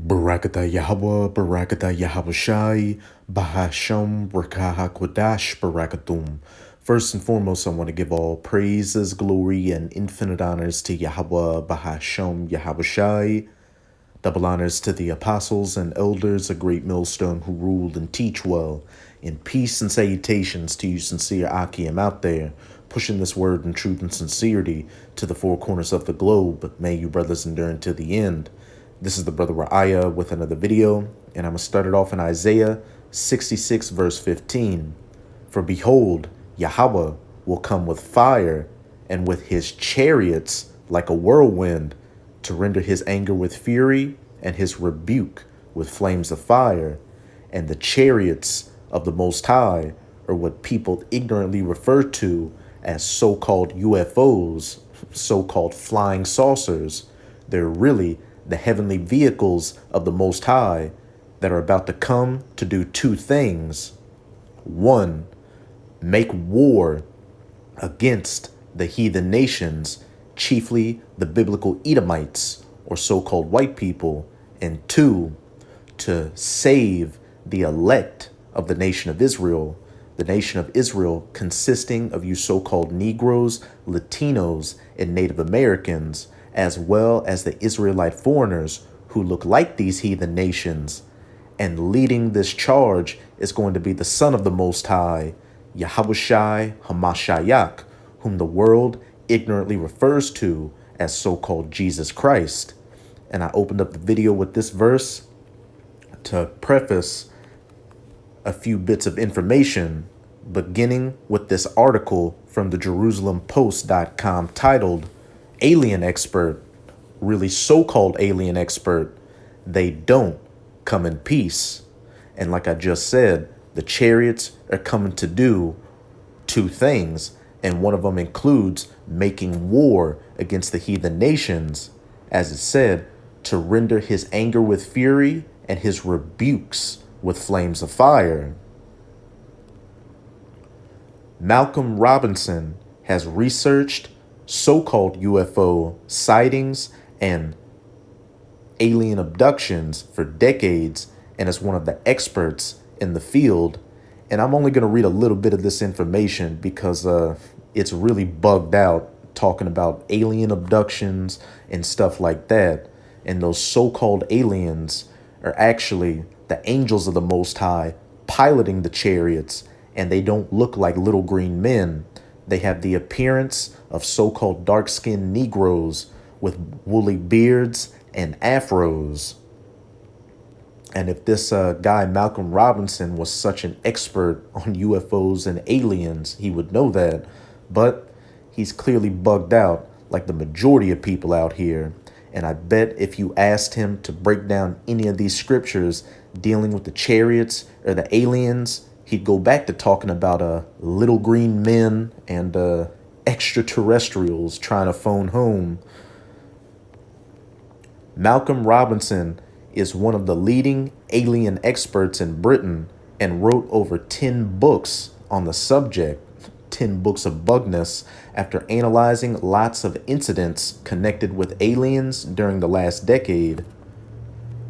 Barakatah Yahweh, Barakatah Yahawashi, Bahasham, Rakaha Kodash, Barakatum. First and foremost, I want to give all praises, glory, and infinite honors to Yahweh, Bahasham, Yahawashi. Double honors to the apostles and elders, a great millstone who ruled and teach well. In peace and salutations to you sincere Akim out there, pushing this word in truth and sincerity to the four corners of the globe. May you brothers endure until the end. This is the brother Ra'aya with another video, and I'm going to start it off in Isaiah 66 verse 15. For behold, Yahweh will come with fire, and with his chariots like a whirlwind, to render his anger with fury and his rebuke with flames of fire. And the chariots of the Most High are what people ignorantly refer to as so-called UFOs, so-called flying saucers. They're really the heavenly vehicles of the Most High that are about to come to do two things. One, make war against the heathen nations, chiefly the biblical Edomites, or so-called white people. And two, to save the elect of the nation of Israel, the nation of Israel consisting of you so-called Negroes, Latinos, and Native Americans, as well as the Israelite foreigners who look like these heathen nations. And leading this charge is going to be the Son of the Most High, Yahawashi Hamashiach, whom the world ignorantly refers to as so-called Jesus Christ. And I opened up the video with this verse to preface a few bits of information, beginning with this article from the JerusalemPost.com titled, Alien Expert, really so-called alien expert, they don't come in peace. And like I just said, the chariots are coming to do two things, and one of them includes making war against the heathen nations, as it said, to render his anger with fury and his rebukes with flames of fire. Malcolm Robinson has researched so-called UFO sightings and alien abductions for decades and is one of the experts in the field. And I'm only going to read a little bit of this information because it's really bugged out talking about alien abductions and stuff like that. And those so-called aliens are actually the angels of the Most High piloting the chariots, and they don't look like little green men. They have the appearance of so-called dark-skinned Negroes with woolly beards and afros. And if this guy, Malcolm Robinson, was such an expert on UFOs and aliens, he would know that. But he's clearly bugged out like the majority of people out here. And I bet if you asked him to break down any of these scriptures dealing with the chariots or the aliens, he'd go back to talking about little green men and extraterrestrials trying to phone home. Malcolm Robinson is one of the leading alien experts in Britain and wrote over 10 books on the subject, 10 books of bugness, after analyzing lots of incidents connected with aliens during the last decade.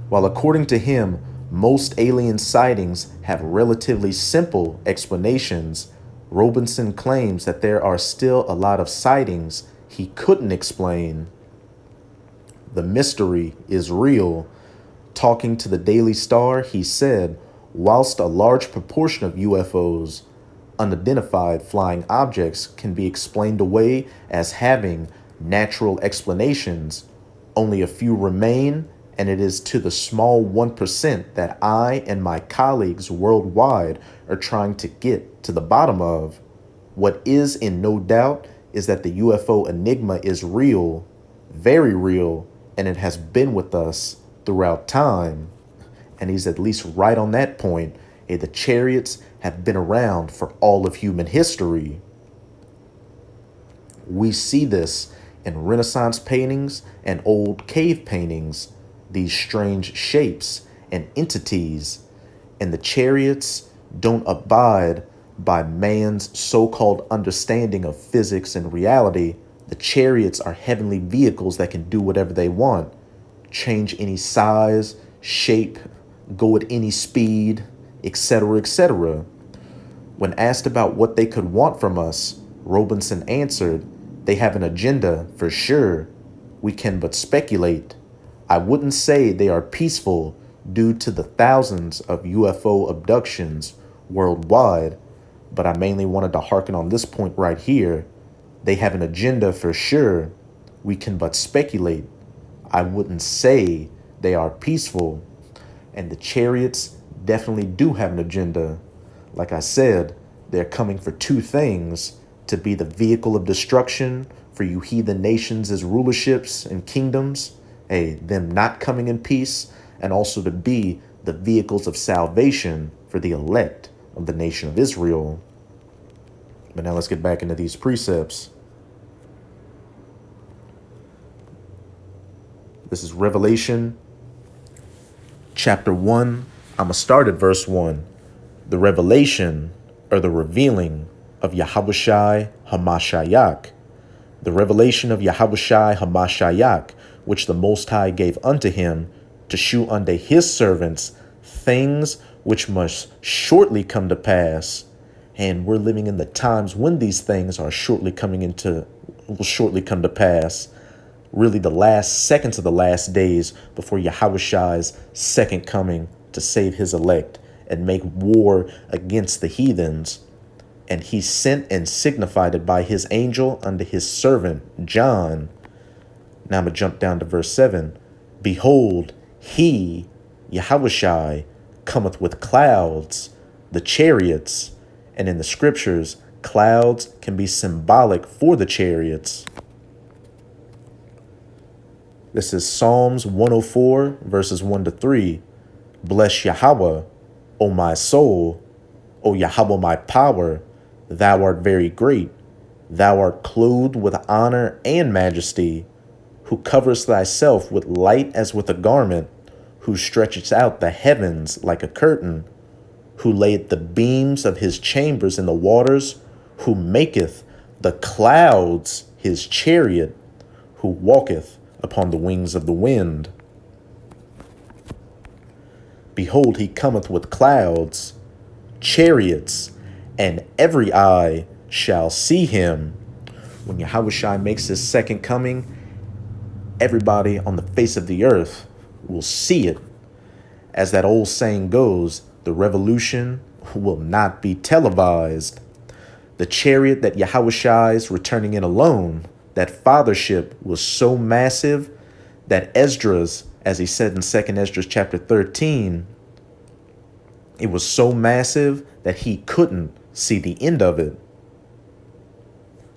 While according to him, most alien sightings have relatively simple explanations, Robinson claims that there are still a lot of sightings he couldn't explain. The mystery is real. Talking to the Daily Star, he said, whilst a large proportion of UFOs, unidentified flying objects, can be explained away as having natural explanations, only a few remain, and it is to the small 1% that I and my colleagues worldwide are trying to get to the bottom of. What is in no doubt is that the UFO enigma is real, very real, and it has been with us throughout time. And he's at least right on that point. The chariots have been around for all of human history. We see this in Renaissance paintings and old cave paintings, these strange shapes and entities. And the chariots don't abide by man's so-called understanding of physics and reality. The chariots are heavenly vehicles that can do whatever they want, change any size, shape, go at any speed, etc., etc. When asked about what they could want from us, Robinson answered, "They have an agenda, for sure. We can but speculate. I wouldn't say they are peaceful due to the thousands of UFO abductions worldwide, but I mainly wanted to harken on this point right here. They have an agenda, for sure. We can but speculate. I wouldn't say they are peaceful." And the Chariots definitely do have an agenda. Like I said, they're coming for two things: to be the vehicle of destruction for you heathen nations as rulerships and kingdoms, them not coming in peace, and also to be the vehicles of salvation for the elect of the nation of Israel. But now let's get back into these precepts. This is Revelation chapter 1. I'm going to start at verse 1. The revelation, or the revealing, of Yahawashi Hamashiach. The revelation of Yahawashi Hamashiach, which the Most High gave unto him, to shew unto his servants things which must shortly come to pass. And we're living in the times when these things are will shortly come to pass. Really the last seconds of the last days before Yahawashi's second coming to save his elect and make war against the heathens. And he sent and signified it by his angel unto his servant John. Now I'm going to jump down to verse 7. Behold, he, Yahawashi, cometh with clouds, the chariots. And in the scriptures, clouds can be symbolic for the chariots. This is Psalms 104, verses 1 to 3. Bless Yahweh, O my soul, O Yahweh my power. Thou art very great. Thou art clothed with honor and majesty, who coverest thyself with light as with a garment, who stretchest out the heavens like a curtain, who layeth the beams of his chambers in the waters, who maketh the clouds his chariot, who walketh upon the wings of the wind. Behold, he cometh with clouds, chariots, and every eye shall see him. When Yahawashi makes his second coming, everybody on the face of the earth will see it. As that old saying goes, the revolution will not be televised. The chariot that Yahawashi is returning in alone, that fathership, was so massive that Esdras, as he said in 2nd Esdras chapter 13, it was so massive that he couldn't see the end of it.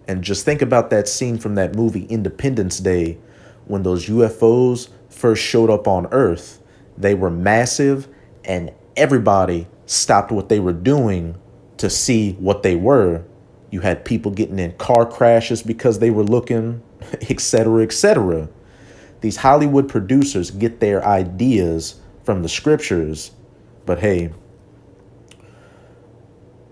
And just think about that scene from that movie Independence Day, when those UFOs first showed up on Earth. They were massive, and everybody stopped what they were doing to see what they were. You had people getting in car crashes because they were looking, etc., etc. These Hollywood producers get their ideas from the scriptures. But hey,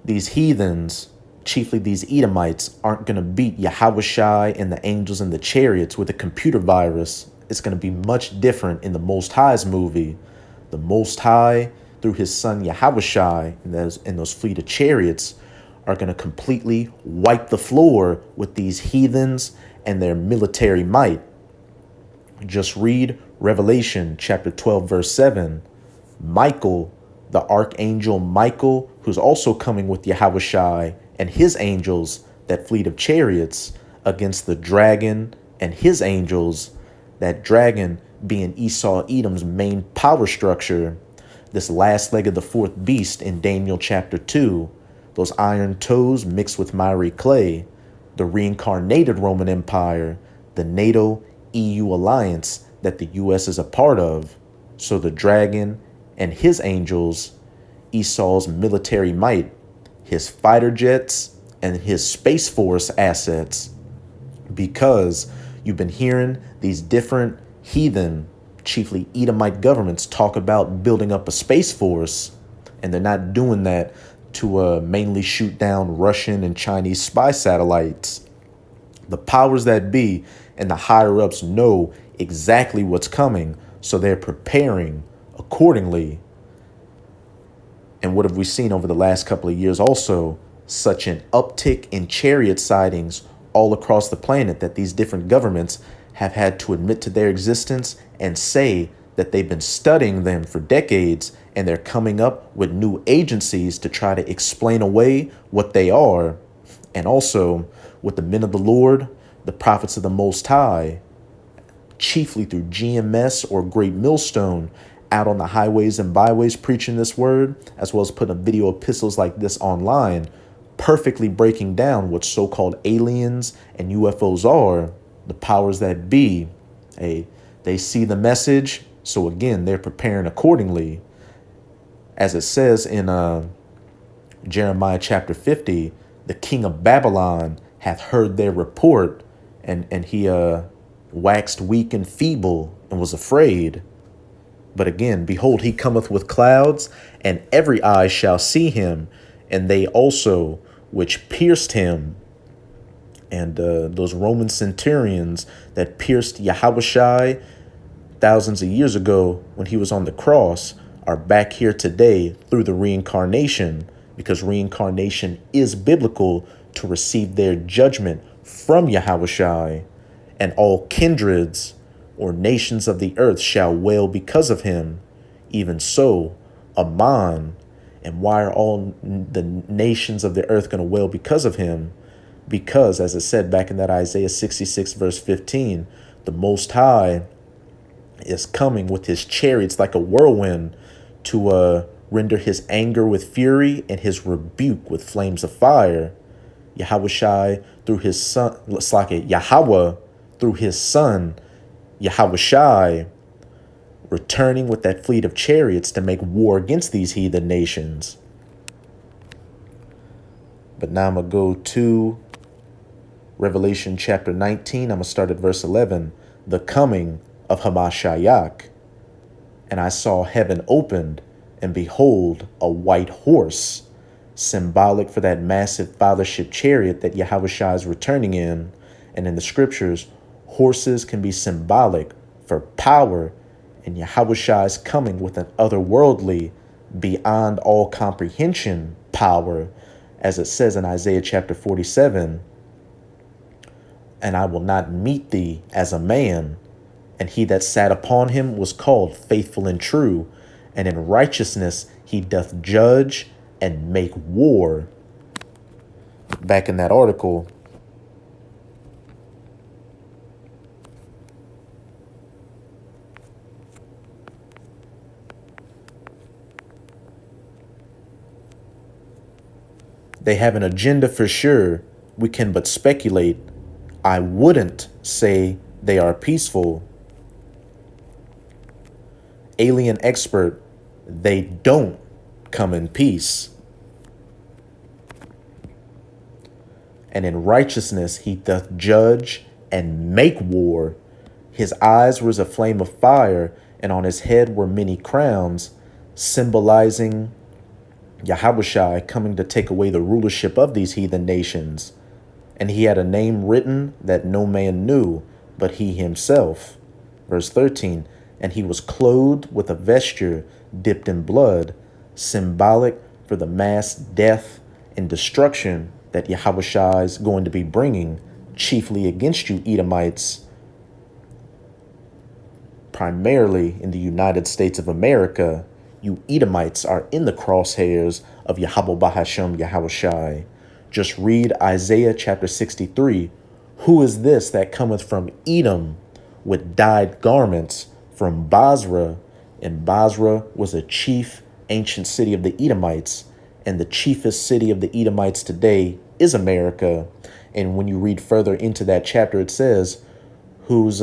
these heathens, chiefly these Edomites, aren't going to beat Yahawashi and the angels and the chariots with a computer virus. It's going to be much different in the Most High's movie. The Most High, through his son Yahawashi and those fleet of chariots, are going to completely wipe the floor with these heathens and their military might. Just read Revelation chapter 12, verse 7. Michael, the archangel Michael, who's also coming with Yahawashi and his angels, that fleet of chariots, against the dragon and his angels, that dragon being Esau Edom's main power structure, this last leg of the fourth beast in Daniel chapter 2, those iron toes mixed with miry clay, the reincarnated Roman Empire, the NATO-EU alliance that the U.S. is a part of. So the dragon and his angels, Esau's military might, his fighter jets, and his Space Force assets. Because you've been hearing these different heathen, chiefly Edomite governments talk about building up a Space Force, and they're not doing that to mainly shoot down Russian and Chinese spy satellites. The powers that be and the higher-ups know exactly what's coming, so they're preparing accordingly. And what have we seen over the last couple of years also? Such an uptick in chariot sightings all across the planet that these different governments have had to admit to their existence and say that they've been studying them for decades, and they're coming up with new agencies to try to explain away what they are. And also with the men of the Lord, the prophets of the Most High, chiefly through GMS or Great Millstone, out on the highways and byways preaching this word, as well as putting video epistles like this online, perfectly breaking down what so-called aliens and UFOs are, the powers that be. They see the message, so again, they're preparing accordingly. As it says in Jeremiah chapter 50, the king of Babylon hath heard their report, and he waxed weak and feeble and was afraid. But again, behold, he cometh with clouds, and every eye shall see him, and they also which pierced him. And those Roman centurions that pierced Yahushai thousands of years ago when he was on the cross are back here today through the reincarnation, because reincarnation is biblical to receive their judgment from Yahushai. And all kindreds or nations of the earth shall wail because of him. Even so, Aman. And why are all the nations of the earth going to wail because of him? Because, as it said back in that Isaiah 66 verse 15, the Most High is coming with his chariots like a whirlwind to render his anger with fury and his rebuke with flames of fire. Yahushai through his son, Yahweh through his son, Yahushai, returning with that fleet of chariots to make war against these heathen nations. But now I'm going to go to Revelation chapter 19. I'm going to start at verse 11. The coming of Hamashiach. And I saw heaven opened, and behold, a white horse, symbolic for that massive fathership chariot that Yahushua is returning in. And in the scriptures, horses can be symbolic for power, and Yahushua is coming with an otherworldly, beyond all comprehension power, as it says in Isaiah chapter 47, and I will not meet thee as a man. And he that sat upon him was called faithful and true, and in righteousness he doth judge and make war. Back in that article, they have an agenda for sure. We can but speculate. I wouldn't say they are peaceful. Alien expert, they don't come in peace. And in righteousness he doth judge and make war. His eyes were as a flame of fire, and on his head were many crowns, symbolizing Yahushua coming to take away the rulership of these heathen nations. And he had a name written that no man knew, but he himself. Verse 13, and he was clothed with a vesture dipped in blood, symbolic for the mass death and destruction that Yahushua is going to be bringing, chiefly against you Edomites, primarily in the United States of America. You Edomites are in the crosshairs of Yahweh Bahashem Yahushai. Just read Isaiah chapter 63. Who is this that cometh from Edom with dyed garments from Basra? And Basra was a chief ancient city of the Edomites. And the chiefest city of the Edomites today is America. And when you read further into that chapter, it says, whose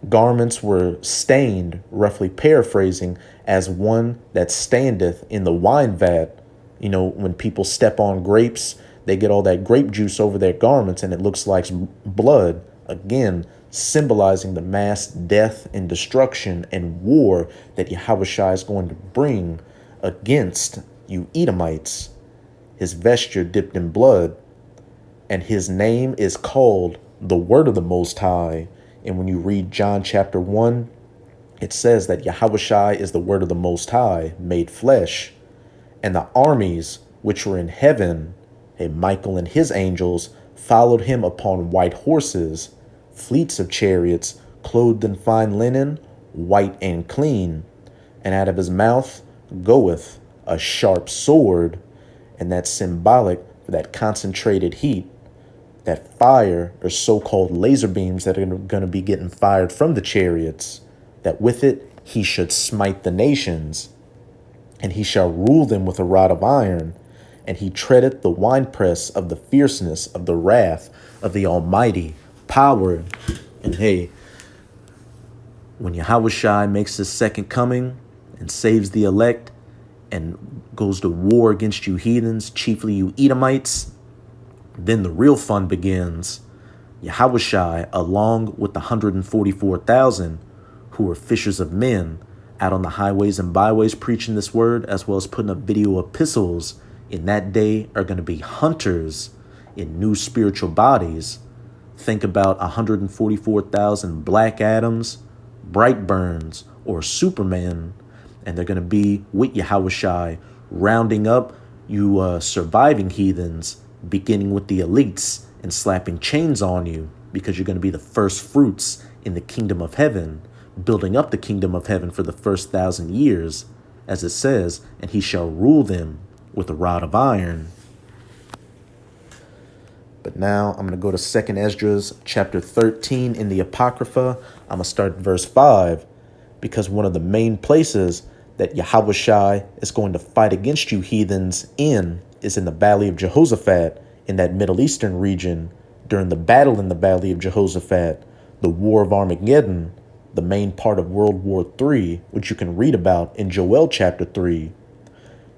garments were stained, roughly paraphrasing, as one that standeth in the wine vat. You know, when people step on grapes, they get all that grape juice over their garments and it looks like blood. Again, symbolizing the mass death and destruction and war that Yahushua is going to bring against you Edomites. His vesture dipped in blood, and his name is called the Word of the Most High. And when you read John chapter 1, it says that Yahushai is the word of the Most High made flesh, and the armies which were in heaven, and Michael and his angels, followed him upon white horses, fleets of chariots, clothed in fine linen, white and clean. And out of his mouth goeth a sharp sword, and that's symbolic for that concentrated heat, that fire, or so-called laser beams that are going to be getting fired from the chariots, that with it he should smite the nations, and he shall rule them with a rod of iron, and he treadeth the winepress of the fierceness of the wrath of the Almighty power. And hey, when Yahushua makes his second coming and saves the elect and goes to war against you heathens, chiefly you Edomites, then the real fun begins. Yahushua, along with the 144,000 who are fishers of men, out on the highways and byways preaching this word, as well as putting up video epistles, in that day are going to be hunters in new spiritual bodies. Think about 144,000 Black Adams, Brightburns, or Superman, and they're going to be with Yahushua, rounding up you surviving heathens, beginning with the elites and slapping chains on you, because you're going to be the first fruits in the kingdom of heaven, building up the kingdom of heaven for the first 1,000 years, as it says, and he shall rule them with a rod of iron. But now I'm going to go to 2nd Esdras chapter 13 in the Apocrypha. I'm going to start at verse 5, because one of the main places that Yahushua is going to fight against you heathens is in the Valley of Jehoshaphat, in that Middle Eastern region, during the battle in the Valley of Jehoshaphat, the War of Armageddon, the main part of World War III, which you can read about in Joel chapter 3.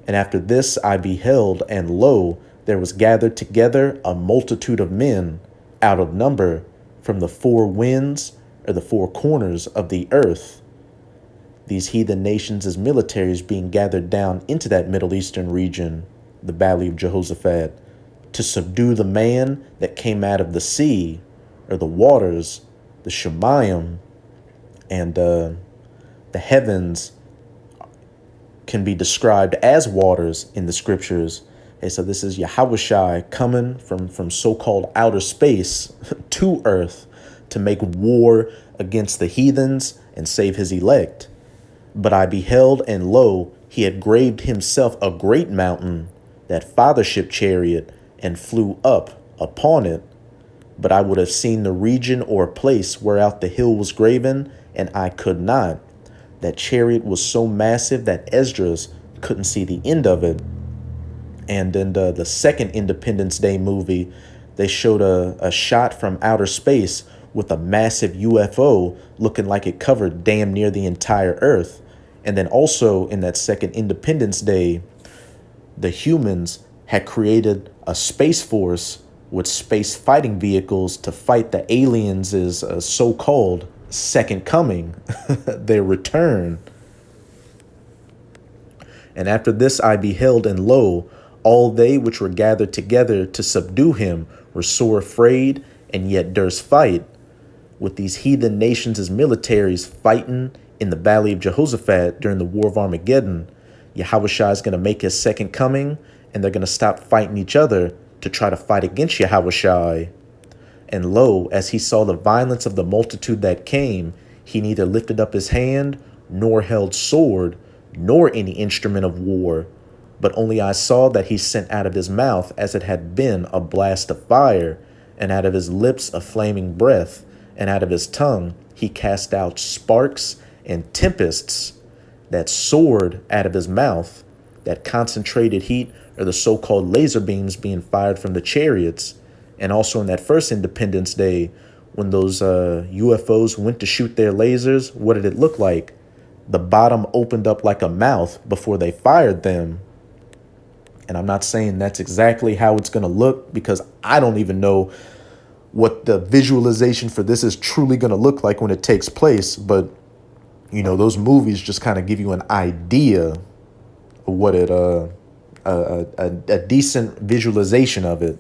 And after this I beheld, and lo, there was gathered together a multitude of men out of number from the four winds, or the four corners of the earth. These heathen nations as militaries being gathered down into that Middle Eastern region, the Valley of Jehoshaphat, to subdue the man that came out of the sea, or the waters, the Shemayim, and the heavens can be described as waters in the scriptures. Okay, so this is Yahushua coming from so-called outer space to earth to make war against the heathens and save his elect. But I beheld, and lo, he had graved himself a great mountain, that fathership chariot, and flew up upon it. But I would have seen the region or place whereout the hill was graven, and I could not. That chariot was so massive that Esdras couldn't see the end of it. And in the second Independence Day movie, they showed a shot from outer space with a massive UFO looking like it covered damn near the entire earth. And then also in that second Independence Day, the humans had created a space force with space fighting vehicles to fight the aliens' so-called second coming, their return. And after this I beheld, and lo, all they which were gathered together to subdue him were sore afraid, and yet durst fight, with these heathen nations as militaries fighting in the Valley of Jehoshaphat during the War of Armageddon. Yahushua is going to make his second coming, and they're going to stop fighting each other to try to fight against Yahushua. And lo, as he saw the violence of the multitude that came, he neither lifted up his hand, nor held sword, nor any instrument of war. But only I saw that he sent out of his mouth as it had been a blast of fire, and out of his lips a flaming breath, and out of his tongue he cast out sparks and tempests. That sword out of his mouth, that concentrated heat, or the so-called laser beams being fired from the chariots. And also in that first Independence Day, when those UFOs went to shoot their lasers, what did it look like? The bottom opened up like a mouth before they fired them. And I'm not saying that's exactly how it's going to look, because I don't even know what the visualization for this is truly going to look like when it takes place. But, you know, those movies just kind of give you an idea of what it, a decent visualization of it.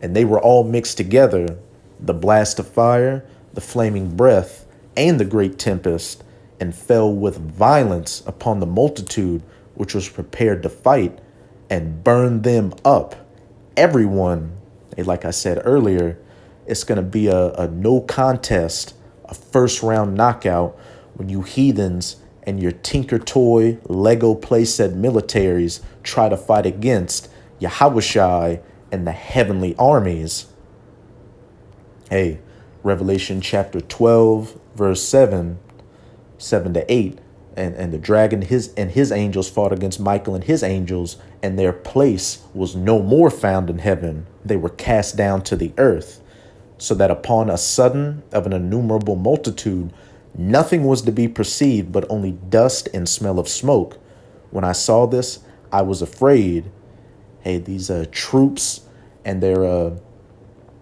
And they were all mixed together. The blast of fire, the flaming breath, and the great tempest. and fell with violence upon the multitude which was prepared to fight, and burned them up. Everyone, like I said earlier, it's going to be a no contest, a first round knockout when you heathens and your Tinker Toy Lego playset militaries try to fight against Yahushai and the heavenly armies. Hey, Revelation chapter 12, verse 7 to 8. And the dragon his angels fought against Michael and his angels, and their place was no more found in heaven. They were cast down to the earth, so that upon a sudden of an innumerable multitude, nothing was to be perceived but only dust and smell of smoke. When I saw this, I was afraid. Hey, these troops and their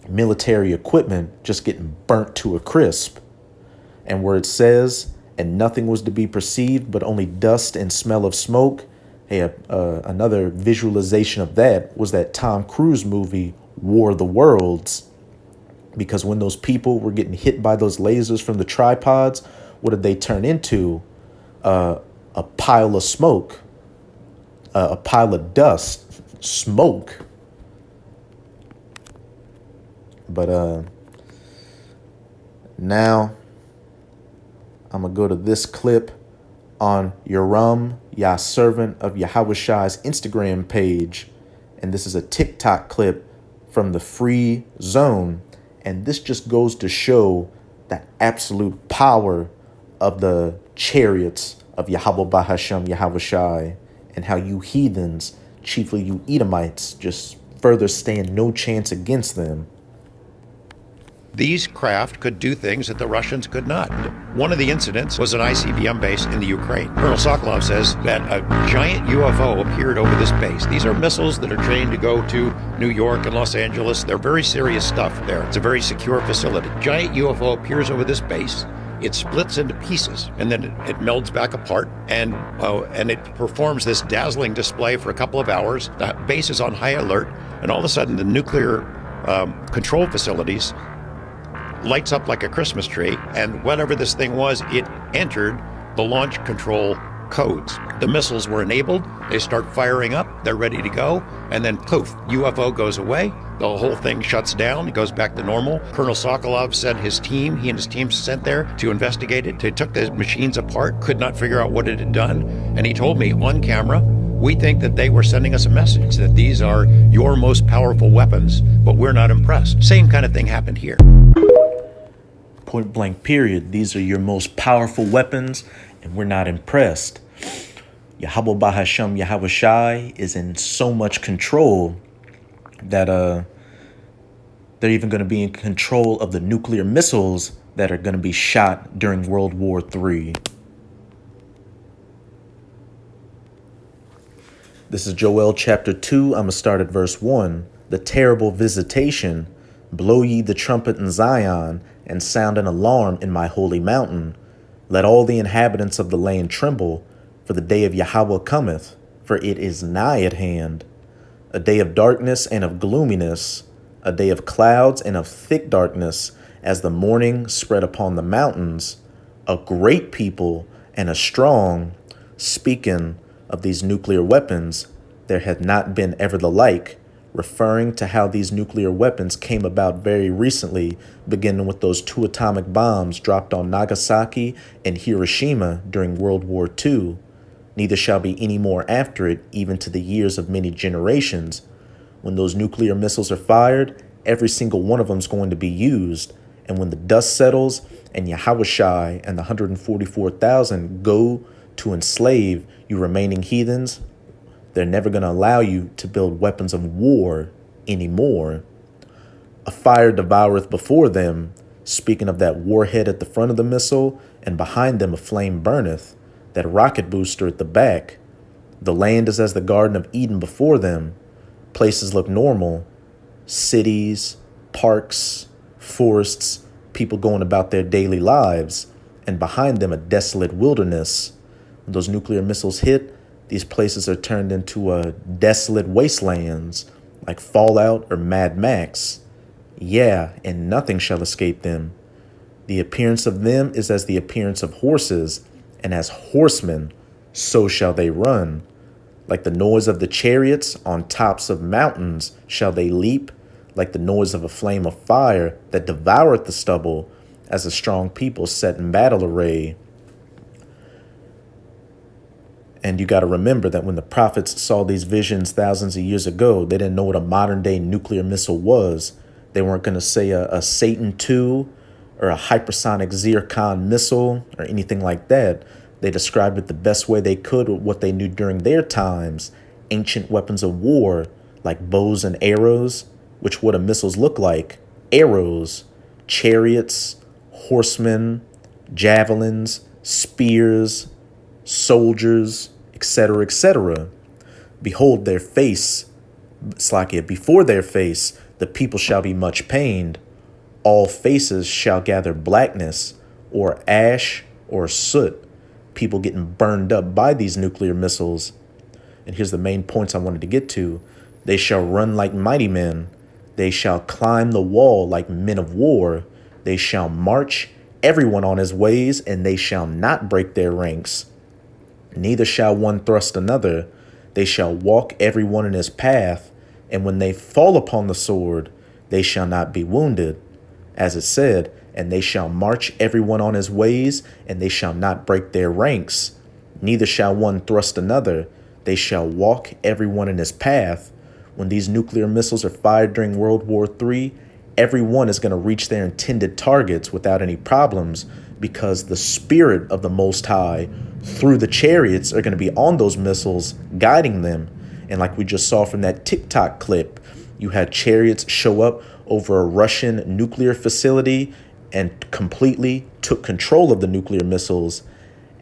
military equipment just getting burnt to a crisp. And where it says, and nothing was to be perceived but only dust and smell of smoke. Hey, another visualization of that was that Tom Cruise movie, War of the Worlds. Because when those people were getting hit by those lasers from the tripods, what did they turn into? A pile of smoke, a pile of dust, smoke. But now I'm going to go to this clip on Yoram, Yah servant of Yahushai's Instagram page. And this is a TikTok clip from the free zone. And this just goes to show the absolute power of the chariots of Yahweh Bahasham Yahushai, and how you heathens, chiefly you Edomites, just further stand no chance against them. These craft could do things that the Russians could not. One of the incidents was an ICBM base in the Ukraine. Colonel Sokolov says that a giant UFO appeared over this base. These are missiles that are trained to go to New York and Los Angeles. They're very serious stuff there. It's a very secure facility. Giant UFO appears over this base. It splits into pieces, and then it melds back apart, and it performs this dazzling display for a couple of hours. The base is on high alert, and all of a sudden the nuclear control facilities lights up like a Christmas tree, and whatever this thing was, it entered the launch control codes. The missiles were enabled, they start firing up, they're ready to go, and then poof, UFO goes away, the whole thing shuts down, it goes back to normal. Colonel Sokolov said he and his team sent there to investigate it. They took the machines apart, could not figure out what it had done, and he told me on camera, we think that they were sending us a message that these are your most powerful weapons, but we're not impressed. Same kind of thing happened here. Point blank period. These are your most powerful weapons, and we're not impressed. Yahweh Bahasham Yahushai is in so much control that they're even going to be in control of the nuclear missiles that are going to be shot during World War III. This is Joel chapter 2. I'm going to start at verse 1. The terrible visitation. Blow ye the trumpet in Zion, and sound an alarm in my holy mountain. Let all the inhabitants of the land tremble, for the day of Yahweh cometh, for it is nigh at hand. A day of darkness and of gloominess, a day of clouds and of thick darkness, as the morning spread upon the mountains. A great people and a strong. Speaking of these nuclear weapons, there had not been ever the like, referring to how these nuclear weapons came about very recently, beginning with those 2 atomic bombs dropped on Nagasaki and Hiroshima during World War II. Neither shall be any more after it, even to the years of many generations. When those nuclear missiles are fired, every single one of them is going to be used. And when the dust settles and Yahushai and the 144,000 go to enslave you remaining heathens, they're never going to allow you to build weapons of war anymore. A fire devoureth before them, speaking of that warhead at the front of the missile, and behind them a flame burneth, that rocket booster at the back. The land is as the Garden of Eden before them. Places look normal. Cities, parks, forests, people going about their daily lives, and behind them a desolate wilderness. When those nuclear missiles hit, these places are turned into desolate wastelands, like Fallout or Mad Max. Yeah, and nothing shall escape them. The appearance of them is as the appearance of horses, and as horsemen, so shall they run. Like the noise of the chariots on tops of mountains shall they leap, like the noise of a flame of fire that devoureth the stubble, as a strong people set in battle array. And you got to remember that when the prophets saw these visions thousands of years ago, they didn't know what a modern day nuclear missile was. They weren't going to say a Satan II or a hypersonic Zircon missile or anything like that. They described it the best way they could with what they knew during their times. Ancient weapons of war like bows and arrows, which what do missiles look like? Arrows, chariots, horsemen, javelins, spears, soldiers, etc., etc. Behold their face, Slakia, before their face, the people shall be much pained. All faces shall gather blackness, or ash, or soot. People getting burned up by these nuclear missiles. And here's the main points I wanted to get to. They shall run like mighty men. They shall climb the wall like men of war. They shall march everyone on his ways, and they shall not break their ranks. Neither shall one thrust another. They shall walk every one in his path, and when they fall upon the sword, they shall not be wounded. As it said, and they shall march every one on his ways, and they shall not break their ranks. Neither shall one thrust another. They shall walk every one in his path. When these nuclear missiles are fired during World War III, every one is going to reach their intended targets without any problems, because the spirit of the Most High through the chariots are going to be on those missiles, guiding them. And like we just saw from that TikTok clip, you had chariots show up over a Russian nuclear facility and completely took control of the nuclear missiles.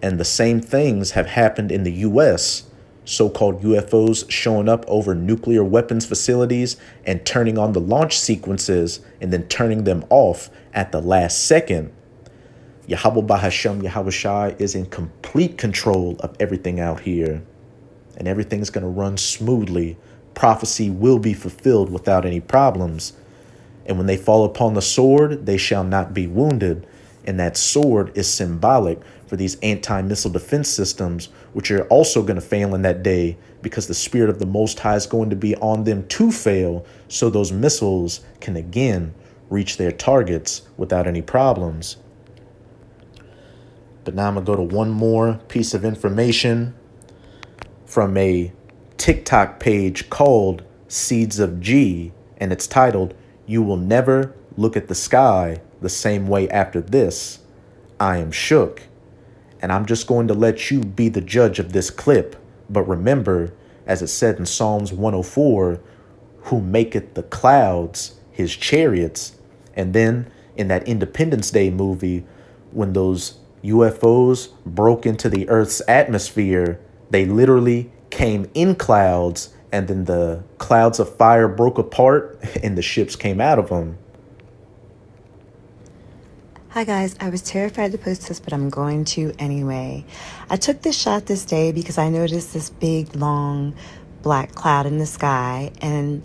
And the same things have happened in the U.S., so-called UFOs showing up over nuclear weapons facilities and turning on the launch sequences and then turning them off at the last second. Yahweh Bahashem, Yahweh Shai is in complete control of everything out here. And everything's going to run smoothly. Prophecy will be fulfilled without any problems. And when they fall upon the sword, they shall not be wounded. And that sword is symbolic for these anti-missile defense systems, which are also going to fail in that day because the spirit of the Most High is going to be on them to fail, so those missiles can again reach their targets without any problems. But now I'm going to go to one more piece of information from a TikTok page called Seeds of G, and it's titled, "You Will Never Look at the Sky the Same Way After This. I Am Shook." And I'm just going to let you be the judge of this clip. But remember, as it said in Psalms 104, who maketh the clouds his chariots. And then in that Independence Day movie, when those UFOs broke into the Earth's atmosphere, they literally came in clouds, and then the clouds of fire broke apart and the ships came out of them. Hi guys, I was terrified to post this, but I'm going to anyway. I took this shot this day because I noticed this big, long, black cloud in the sky, and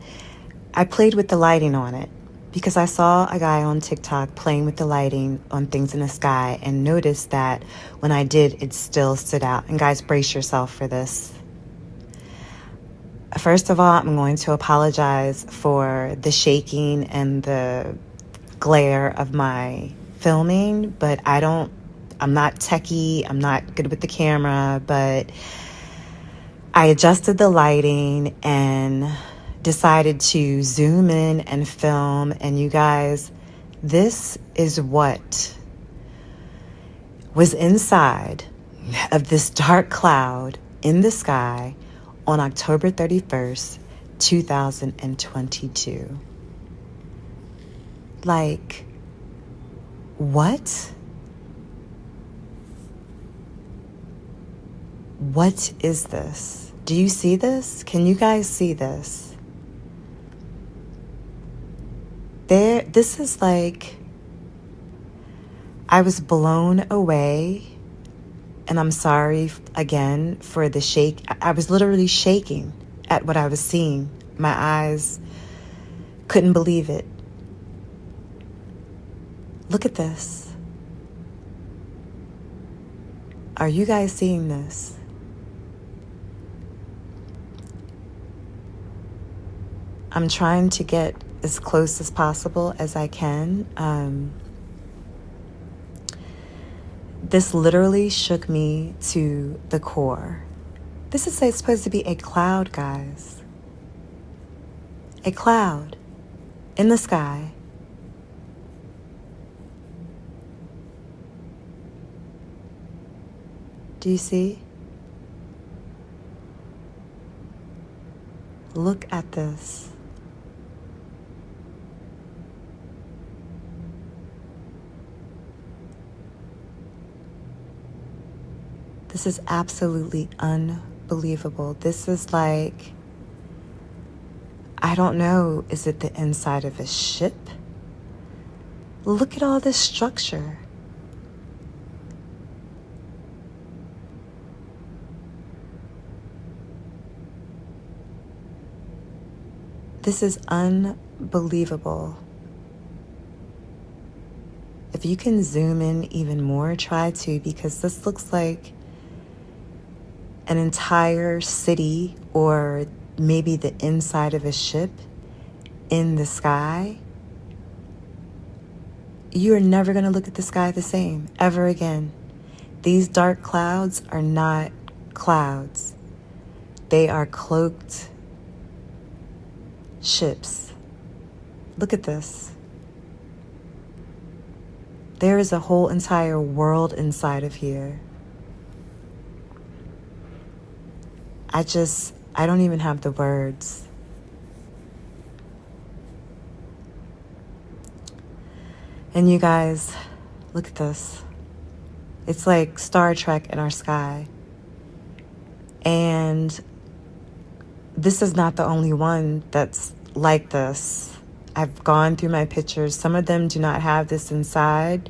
I played with the lighting on it because I saw a guy on TikTok playing with the lighting on things in the sky and noticed that when I did, it still stood out. And guys, brace yourself for this. First of all, I'm going to apologize for the shaking and the glare of my filming, but I'm not techie, I'm not good with the camera, but I adjusted the lighting and decided to zoom in and film. And you guys, this is what was inside of this dark cloud in the sky on October 31st, 2022. Like, what? What is this? Do you see this? Can you guys see this? This is like, I was blown away, and I'm sorry again for the shake. I was literally shaking at what I was seeing. My eyes couldn't believe it. Look at this. Are you guys seeing this? I'm trying to get as close as possible as I can. This literally shook me to the core. This is supposed to be a cloud, guys. A cloud in the sky. Do you see? Look at this. This is absolutely unbelievable. This is like, I don't know, is it the inside of a ship? Look at all this structure. This is unbelievable. If you can zoom in even more, try to, because this looks like an entire city or maybe the inside of a ship in the sky. You are never going to look at the sky the same ever again. These dark clouds are not clouds. They are cloaked ships. Look at this. There is a whole entire world inside of here. I don't even have the words. And you guys, look at this. It's like Star Trek in our sky. And this is not the only one that's like this. I've gone through my pictures. Some of them do not have this inside.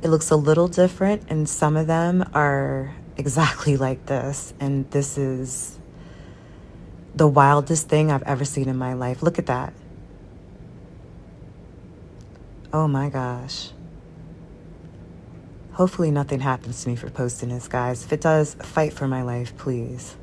It looks a little different, and some of them are exactly like this. And this is the wildest thing I've ever seen in my life. Look at that. Oh my gosh. Hopefully nothing happens to me for posting this, guys. If it does, fight for my life, please.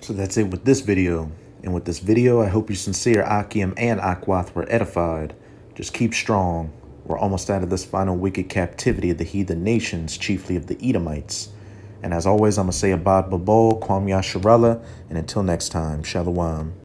So that's it with this video. And with this video, I hope you sincere Akim and Akwath were edified. Just keep strong. We're almost out of this final wicked captivity of the heathen nations, chiefly of the Edomites. And as always, I'm going to say Abad Babol, Kwam Yasharallah, and until next time, Shalom.